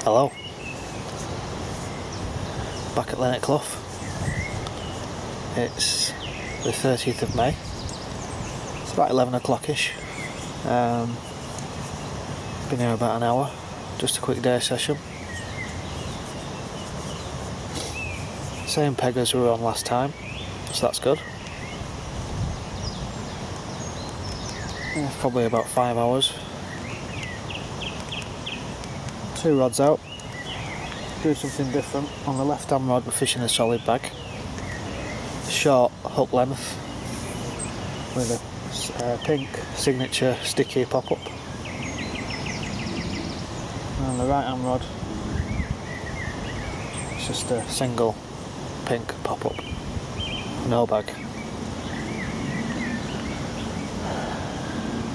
Hello. Back at Linnet Clough. It's the 30th of May. It's about 11 o'clock-ish. Been here about an hour. Just a quick day session. Same peg as we were on last time, so that's good. Yeah, probably about 5 hours. 2 rods out. Do something different. On the left hand rod we're fishing a solid bag. Short hook length with a pink signature sticky pop-up. And on the right hand rod it's just a single pink pop-up. No bag.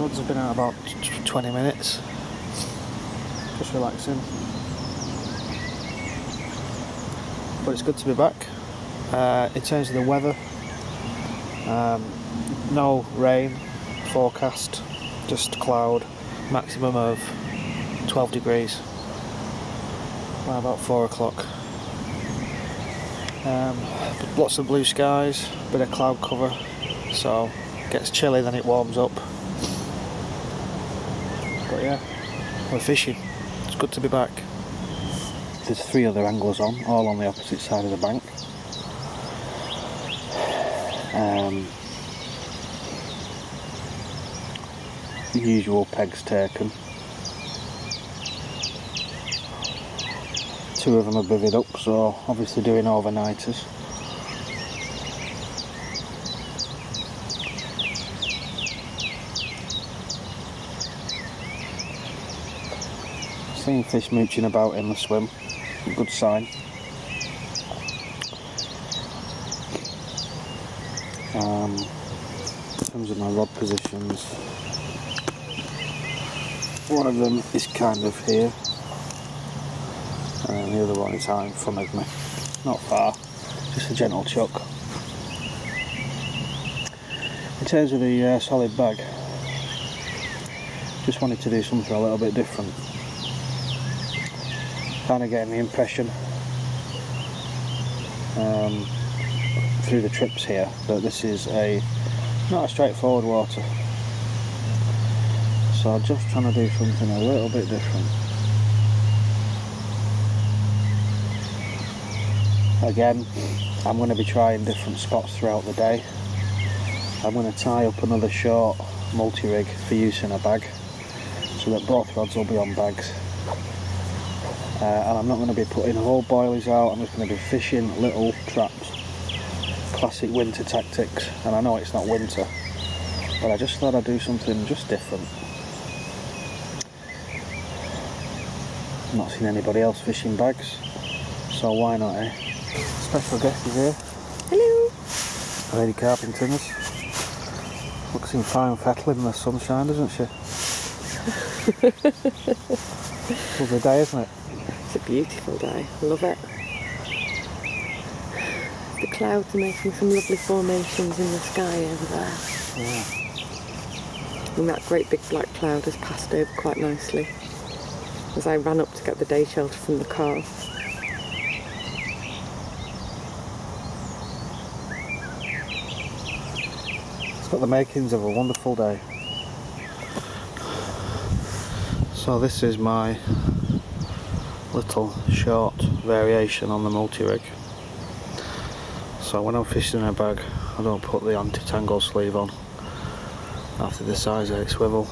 Rods have been out about 20 minutes. Just relaxing. But it's good to be back. In terms of the weather, no rain forecast, just cloud, maximum of 12 degrees by about 4 o'clock. Lots of blue skies, bit of cloud cover, so it gets chilly then it warms up. But yeah, we're fishing. It's good to be back. There's 3 other anglers on, all on the opposite side of the bank. The usual pegs taken. 2 of them are bivvied up, so obviously doing overnighters. Seeing fish mooching about in the swim, a good sign. In terms of my rod positions, one of them is kind of here, and the other one is out in front of me. Not far, just a gentle chuck. In terms of the solid bag, just wanted to do something a little bit different. Kind of getting the impression through the trips here that this is not a straightforward water, so I'm just trying to do something a little bit different. Again, I'm going to be trying different spots throughout the day. I'm going to tie up another short multi-rig for use in a bag so that both rods will be on bags. And I'm not going to be putting whole boilies out, I'm just going to be fishing little traps. Classic winter tactics, and I know it's not winter, but I just thought I'd do something just different. I've not seen anybody else fishing bags, so why not, eh? Special guest is here. Hello! Lady Carpenter's. Looks in fine fettle in the sunshine, doesn't she? Lovely day, isn't it? It's a beautiful day, I love it. The clouds are making some lovely formations in the sky over there. Yeah. And that great big black cloud has passed over quite nicely as I ran up to get the day shelter from the car. It's got the makings of a wonderful day. So this is my little short variation on the multi-rig. So when I'm fishing in a bag, I don't put the anti-tangle sleeve on after the size 8 swivel.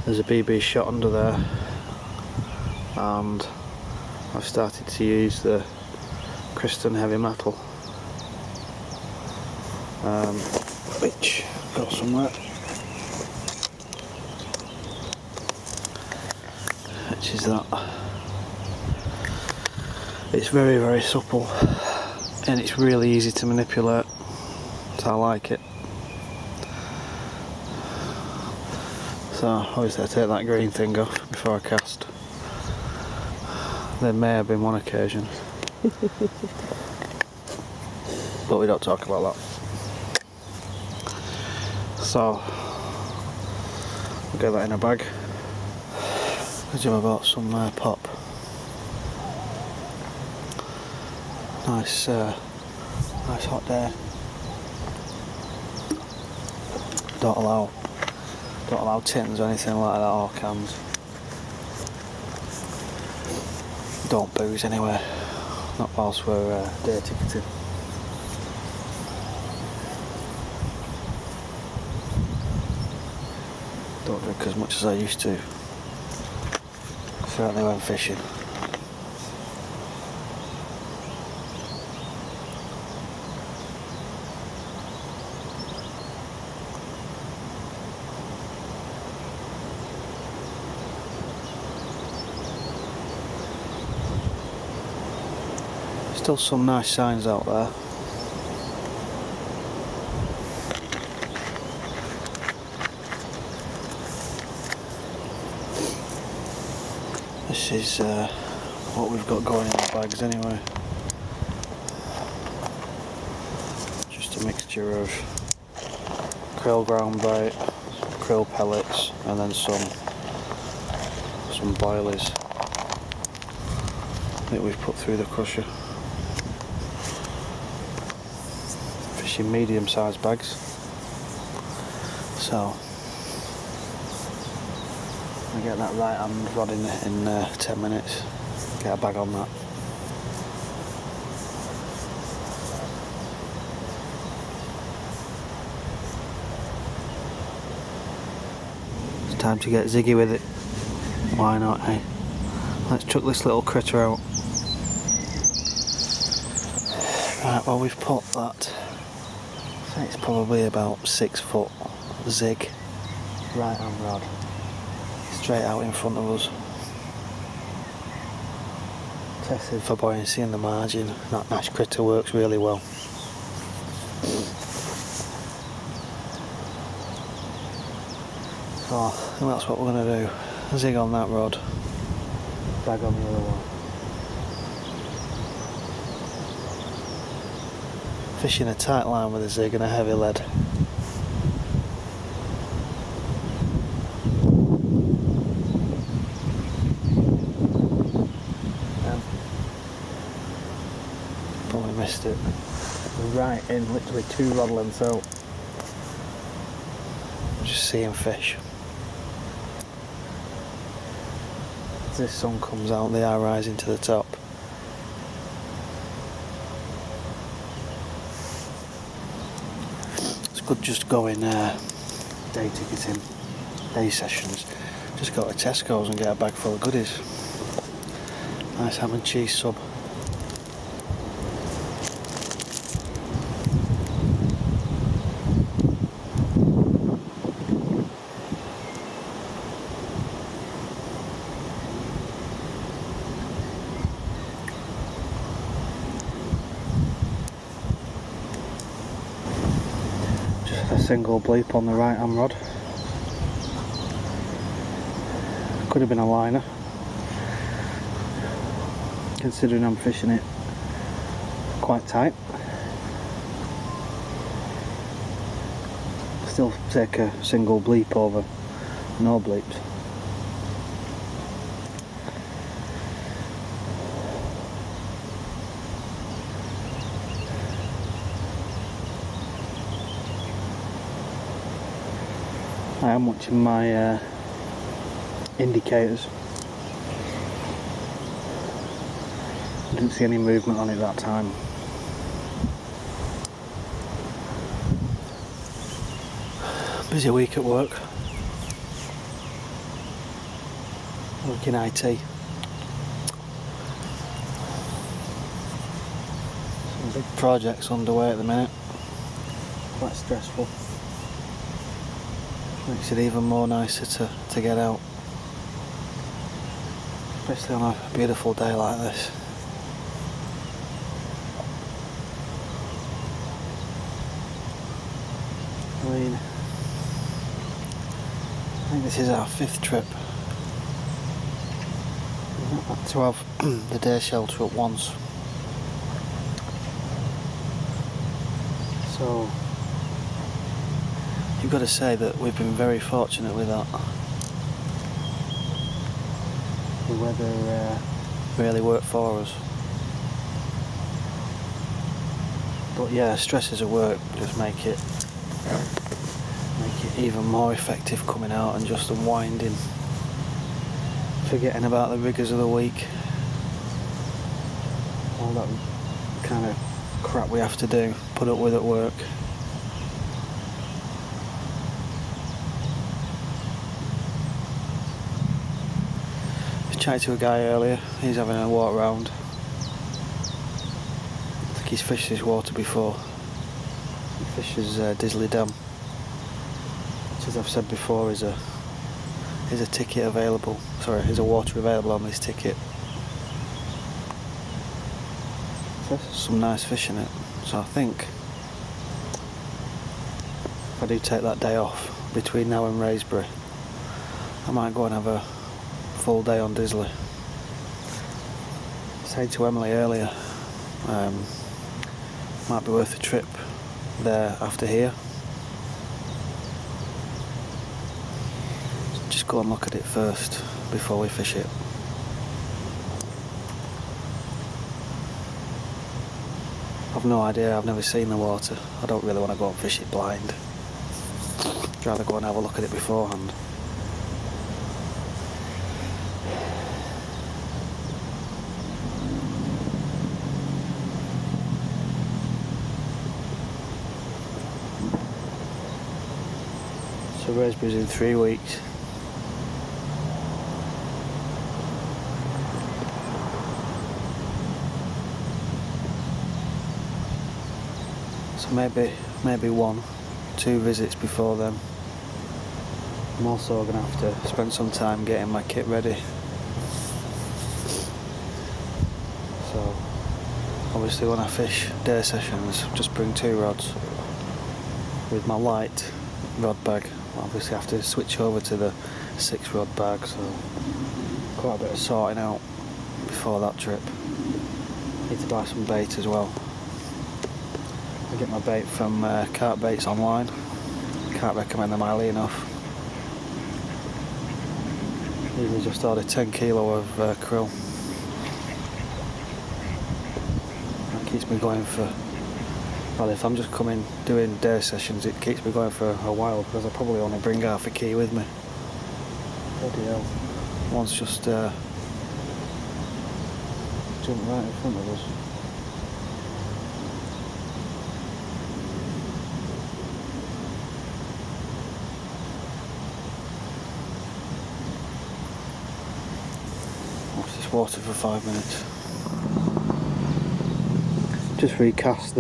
There's a BB shot under there, and I've started to use the Kristen heavy metal, which got somewhere. Which is that. It's very, very supple, and it's really easy to manipulate, so I like it. So obviously I take that green thing off before I cast. There may have been one occasion, but we don't talk about that. So we'll get that in a bag. Because I bought some pop. Nice hot day. Don't allow tins or anything like that, or cans. Don't booze anyway, not whilst we're day ticketing. Don't drink as much as I used to. Certainly when fishing. Still some nice signs out there. This is what we've got going in our bags anyway. Just a mixture of krill ground bait, krill pellets, and then some boilies that we've put through the crusher. Fishing medium-sized bags, so I get that right hand rod in 10 minutes. Get a bag on that. It's time to get ziggy with it. Why not, eh? Let's chuck this little critter out. Right, well, we've put that. I think it's probably about 6 foot zig right hand rod straight out in front of us. Tested for buoyancy in the margin. That nice critter works really well. So I think that's what we're going to do. Zig on that rod, bag on the other one. Fishing a tight line with a zig and a heavy lead. Probably missed it. Right in, literally 2 rod lengths out. Just seeing fish. As this sun comes out, they are rising to the top. Could just go in day ticketing, day sessions. Just go to Tesco's and get a bag full of goodies. Nice ham and cheese sub. A single bleep on the right hand rod. Could have been a liner, considering I'm fishing it quite tight. Still take a single bleep over no bleeps. I am watching my indicators. I didn't see any movement on it that time. Busy week at work. Work in IT. Some big projects underway at the minute. Quite stressful. Makes it even more nicer to get out, especially on a beautiful day like this. I mean, I think this is our 5th trip. We've not had to have the day shelter up once, so you've got to say that we've been very fortunate with that. the weather really worked for us. But yeah, stresses of work just make it even more effective coming out and just unwinding, forgetting about the rigours of the week, all that kind of crap we have to do, put up with at work. I chatted to a guy earlier, he's having a walk around. I think he's fished this water before. He fishes Disley Dam, which, as I've said before, is a ticket available. Sorry, is a water available on this ticket. There's some nice fish in it, so I think if I do take that day off between now and Wraysbury, I might go and have a full day on Disley. I said to Emily earlier, might be worth a trip there after here. Just go and look at it first before we fish it. I've no idea, I've never seen the water. I don't really want to go and fish it blind. I'd rather go and have a look at it beforehand. So Wraysbury's in 3 weeks. So maybe 1-2 visits before then. I'm also going to have to spend some time getting my kit ready. So obviously when I fish day sessions, just bring 2 rods with my light rod bag. Obviously I have to switch over to the 6 rod bag, so quite a bit of sorting out before that trip. Need to buy some bait as well. I get my bait from Carp baits online. Can't recommend them highly enough. Usually just order 10 kilo of krill. That keeps me going for, well, if I'm just coming doing day sessions, it keeps me going for a while, because I probably only bring half a key with me. Bloody hell. One's just jumped right in front of us. Watch this water for 5 minutes. Just recast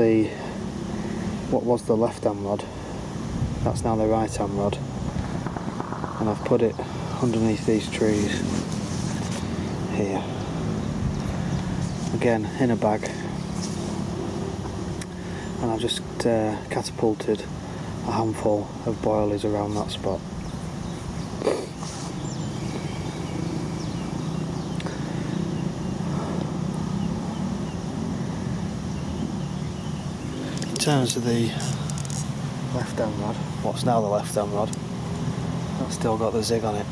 what was the left hand rod. That's now the right hand rod, and I've put it underneath these trees here. Again in a bag, and I've just catapulted a handful of boilies around that spot. In terms of the left hand rod, what's now the left hand rod, that's still got the zig on it.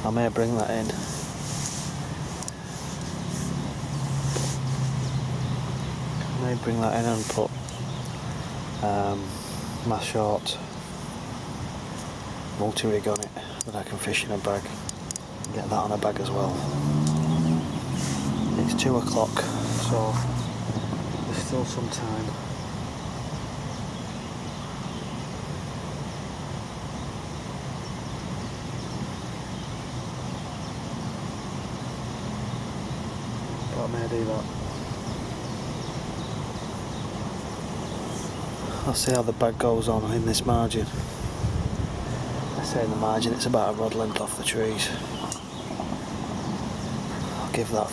I may bring that in. And put my short multi-rig on it that I can fish in a bag. Get that on a bag as well. It's 2 o'clock, so there's still some time. But I may do that. I'll see how the bag goes on in this margin. I say in the margin, it's about a rod length off the trees. I'll give that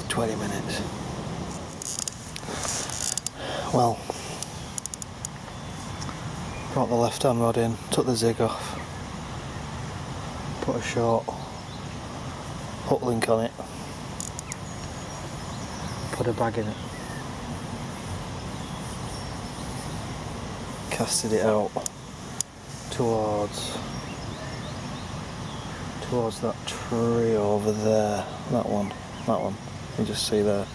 20 minutes. Well, brought the left hand rod in, took the zig off, put a short hook link on it, put a bag in it. casted it out towards that tree over there. That one. You just see there.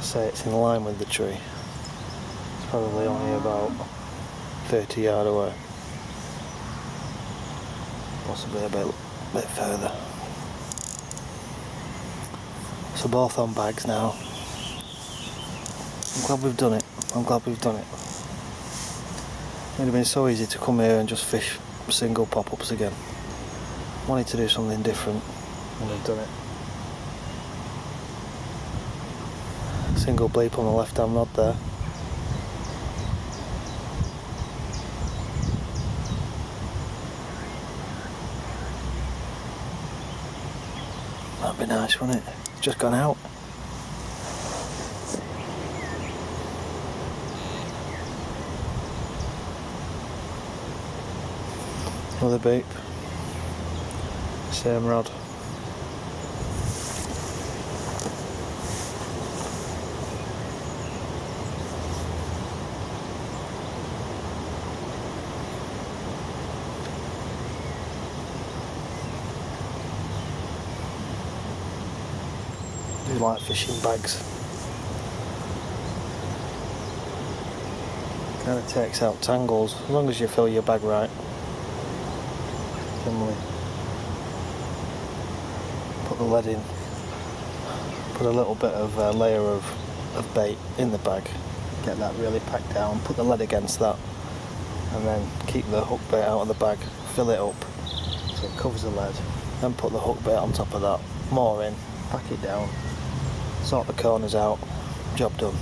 Say it's in line with the tree. It's probably only about 30 yards away. Possibly a bit further. So both on bags now. I'm glad we've done it. It would have been so easy to come here and just fish single pop-ups again. Wanted to do something different and we've done it. Single bleep on the left hand rod there. That'd be nice, wouldn't it? It's just gone out. Another beep. Same rod. I do like fishing bags. Kind of takes out tangles as long as you fill your bag right. Generally, put the lead in, put a little bit of a layer of bait in the bag, get that really packed down, put the lead against that, and then keep the hook bait out of the bag, fill it up so it covers the lead, then put the hook bait on top of that, more in, pack it down, sort the corners out, job done.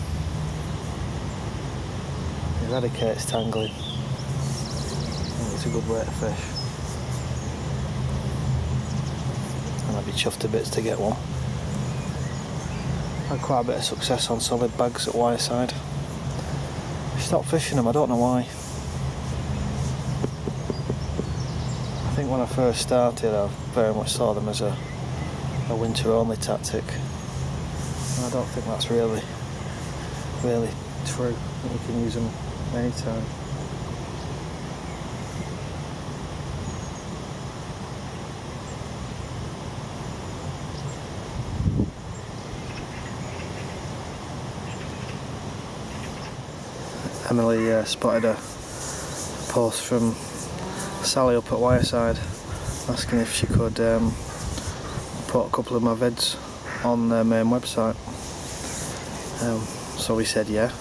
Eradicates tangling. I think it's a good way to fish. And I'd be chuffed to bits to get one. Had quite a bit of success on solid bags at Wyreside. I stopped fishing them, I don't know why. I think when I first started I very much saw them as a winter only tactic. And I don't think that's really true. I think you can use them anytime. Emily spotted a post from Sally up at Wyreside asking if she could put a couple of my vids on their main website. So we said yeah.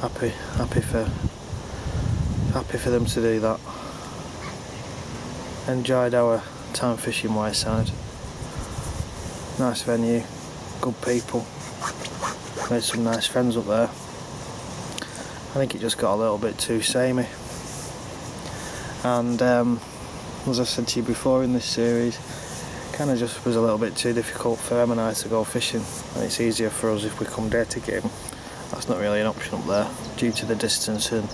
Happy for them to do that. Enjoyed our time fishing Wyreside. Nice venue, good people. Made some nice friends up there. I think it just got a little bit too samey. And as I said to you before in this series, kind of just was a little bit too difficult for Em and I to go fishing. And it's easier for us if we come day to game. That's not really an option up there due to the distance and,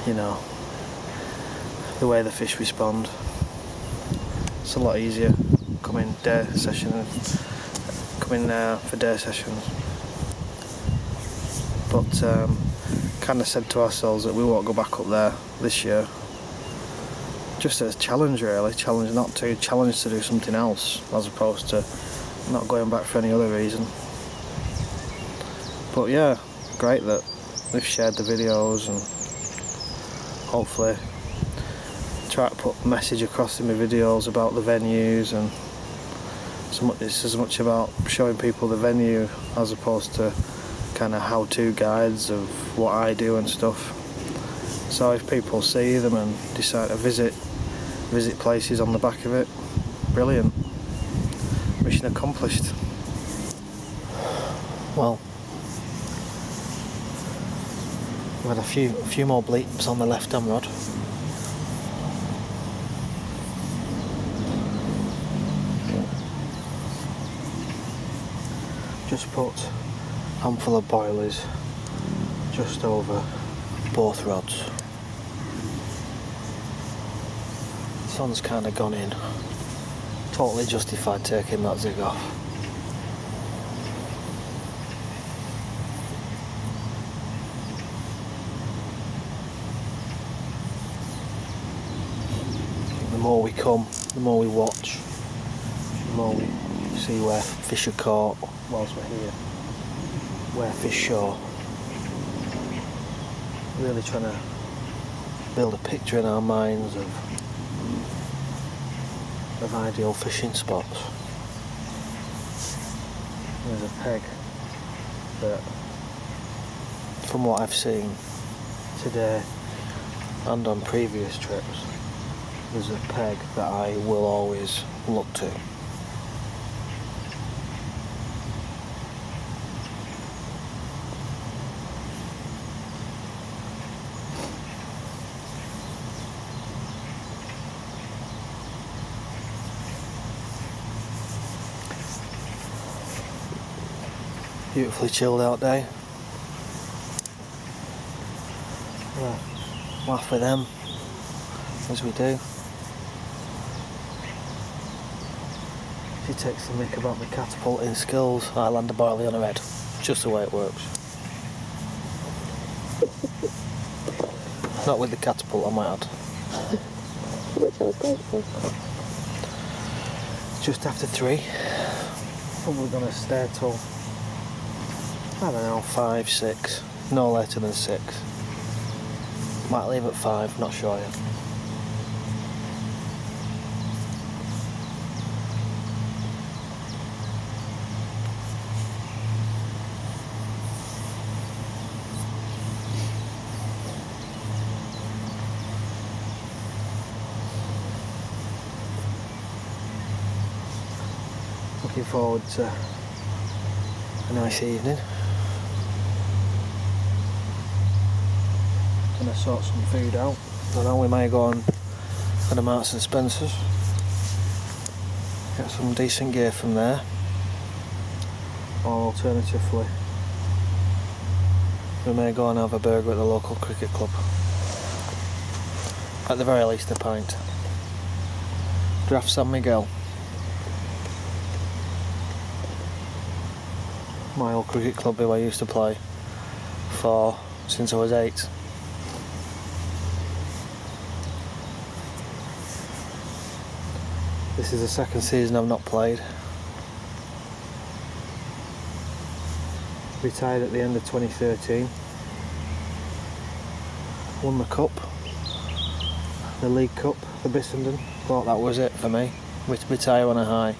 you know, the way the fish respond. It's a lot easier coming day session and coming for day sessions. But kind of said to ourselves that we won't go back up there this year. Just as a challenge really, challenge to do something else as opposed to not going back for any other reason. But yeah, great that they've shared the videos and hopefully try to put a message across in my videos about the venues, and it's as much about showing people the venue as opposed to kind of how-to guides of what I do and stuff. So if people see them and decide to visit places on the back of it, brilliant. Mission accomplished. Well, we had a few more bleeps on the left hand rod. Just put a handful of boilies just over both rods. Sun's kind of gone in. Totally justified taking that zig off. the more we come, the more we watch, the more we see where fish are caught whilst we're here, where fish show. Really trying to build a picture in our minds of ideal fishing spots. There's a peg that, from what I've seen today and on previous trips, there's a peg that I will always look to. Beautifully chilled out day. Yeah, laugh with them as we do. She takes the mick about my catapulting skills. I land a barley on her head. Just the way it works. Not with the catapult, I might add. Which I was grateful. Just after 3. Probably gonna stay till, I don't know, 5, 6. No later than 6. Might leave at 5, not sure yet. Looking forward to a nice evening. Gonna sort some food out. Don't know, we may go on to Marks and Spencer's. Get some decent gear from there. Or alternatively, we may go and have a burger at the local cricket club. At the very least, a pint. Draft San Miguel. My old cricket club who I used to play for since I was 8. This is the second season I've not played. Retired at the end of 2013. Won the cup, the League Cup for Bissenden. Thought that was it for me. Retire on a high.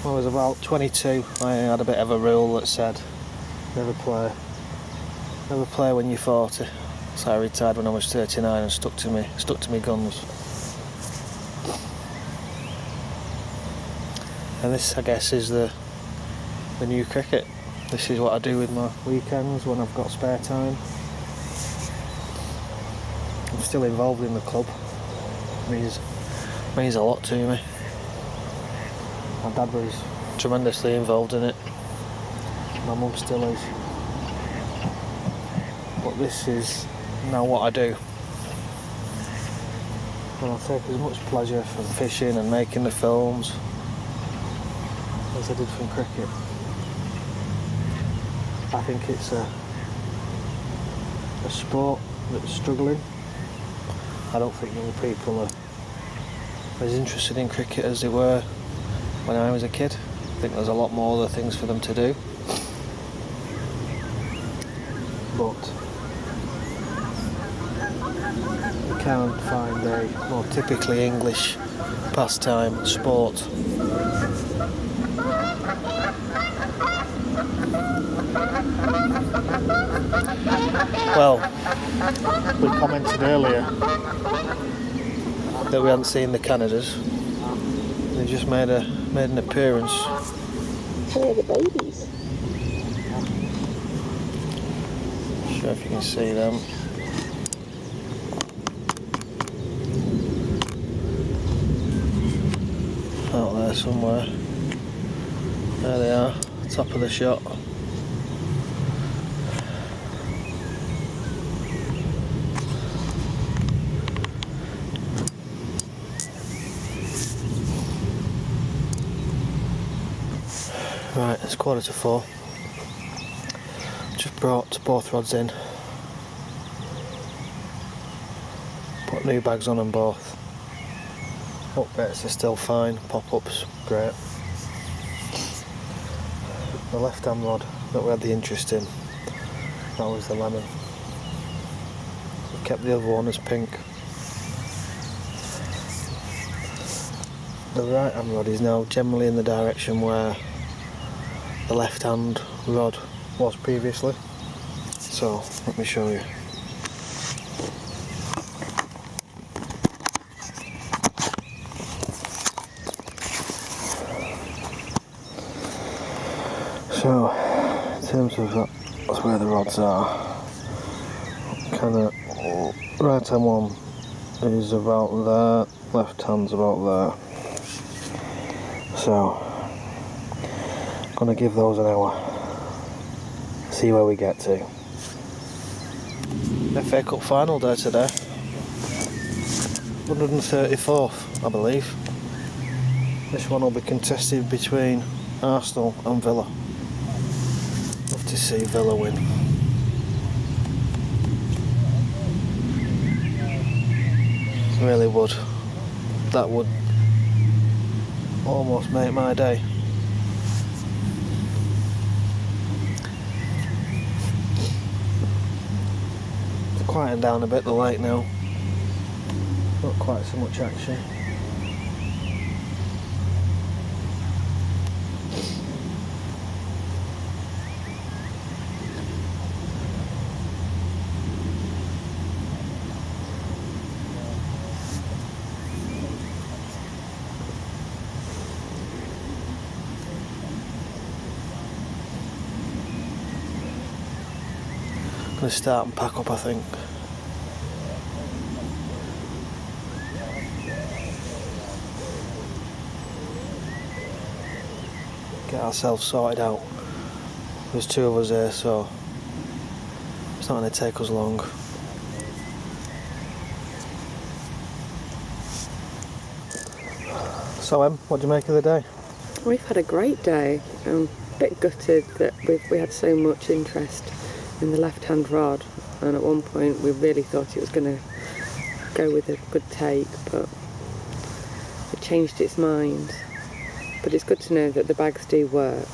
When I was about 22, I had a bit of a rule that said never play when you're 40. So I retired when I was 39 and stuck to me guns. And this, I guess, is the new cricket. This is what I do with my weekends when I've got spare time. I'm still involved in the club. It means a lot to me. My dad was tremendously involved in it. My mum still is. But this is now what I do. And I take as much pleasure from fishing and making the films as I did from cricket. I think it's a sport that's struggling. I don't think young people are as interested in cricket as they were when I was a kid. I think there's a lot more other things for them to do. But you can't find a more typically English pastime sport. Well, we commented earlier that we hadn't seen the Canadas. They just made an appearance. Hey, the babies. Not sure if you can see them. Out there somewhere. There they are, top of the shot. Right, it's 4:45. Just brought both rods in. Put new bags on them both. Hook bits are still fine, pop-ups, great. The left-hand rod that we had the interest in, that was the lemon. We've kept the other one as pink. The right-hand rod is now generally in the direction where the left-hand rod was previously. So, let me show you. So, in terms of that's where the rods are, kind of right hand one is about there, left hand's about there. So, I'm going to give those an hour, see where we get to. FA Cup final day today, 134th I believe. This one will be contested between Arsenal and Villa. Love to see Villa win. Really would. That would almost make my day. It's quieting down a bit the lake now. Not quite so much action. Going to start and pack up, I think. Get ourselves sorted out. There's two of us here, so it's not going to take us long. So what do you make of the day? We've had a great day. I'm a bit gutted that we had so much interest in the left-hand rod, and at one point we really thought it was going to go with a good take, but it changed its mind. But it's good to know that the bags do work,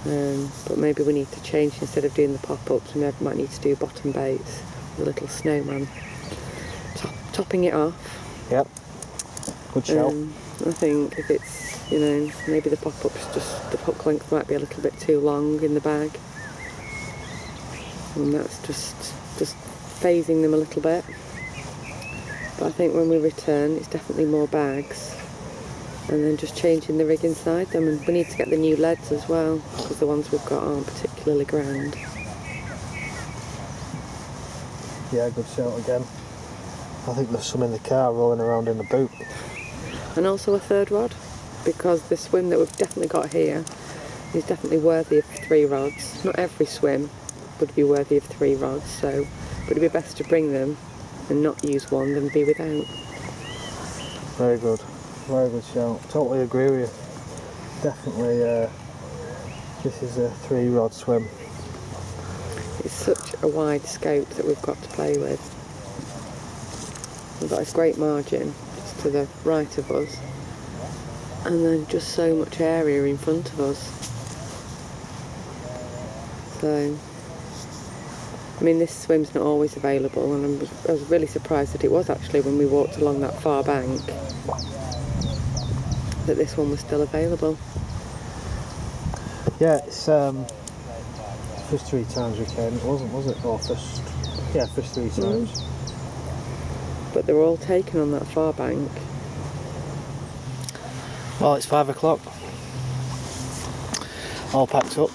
but maybe we need to change, instead of doing the pop-ups, we might need to do bottom baits, the little snowman, topping it off. Yep, good shout. I think if it's, maybe the pop-ups, just the hook length might be a little bit too long in the bag, and that's just phasing them a little bit. But I think when we return, it's definitely more bags, and then just changing the rig inside them. And we need to get the new leads as well, because the ones we've got aren't particularly grand. Yeah, good shout again. I think there's some in the car rolling around in the boot. And also a third rod, because the swim that we've definitely got here is definitely worthy of 3 rods. Not every swim would be worthy of 3 rods, so would it be best to bring them and not use one than be without. Very good shout. Totally agree with you. Definitely this is a 3 rod swim. It's such a wide scope that we've got to play with. We've got a great margin just to the right of us, and then just so much area in front of us. So, this swim's not always available, and I was really surprised that it was actually when we walked along that far bank that this one was still available. Yeah, it's first 3 times we came, it wasn't, was it? Or first 3 times. But they were all taken on that far bank. Well, it's 5 o'clock. All packed up.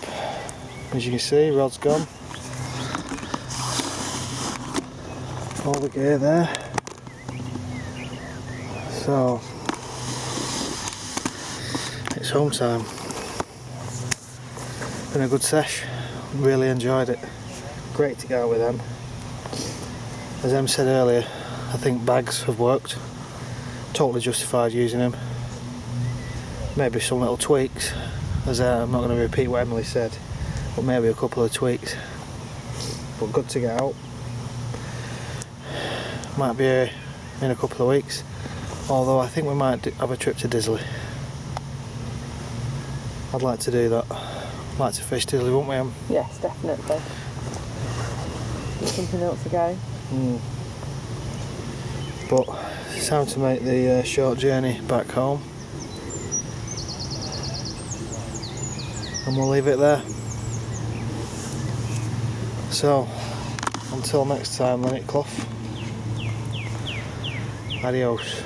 As you can see, rod's gone. All the gear there. So it's home time. Been a good sesh. Really enjoyed it. Great to go out with them. As Em said earlier, I think bags have worked. Totally justified using them. Maybe some little tweaks, as I'm not going to repeat what Emily said, but maybe a couple of tweaks. But good to get out. Might be here in a couple of weeks. Although I think we might have a trip to Disley. I'd like to do that. I'd like to fish Disley, wouldn't we, Em? Yes, definitely. Something else to go. But it's time to make the short journey back home. And we'll leave it there. So, until next time, Linnet Clough. Adios.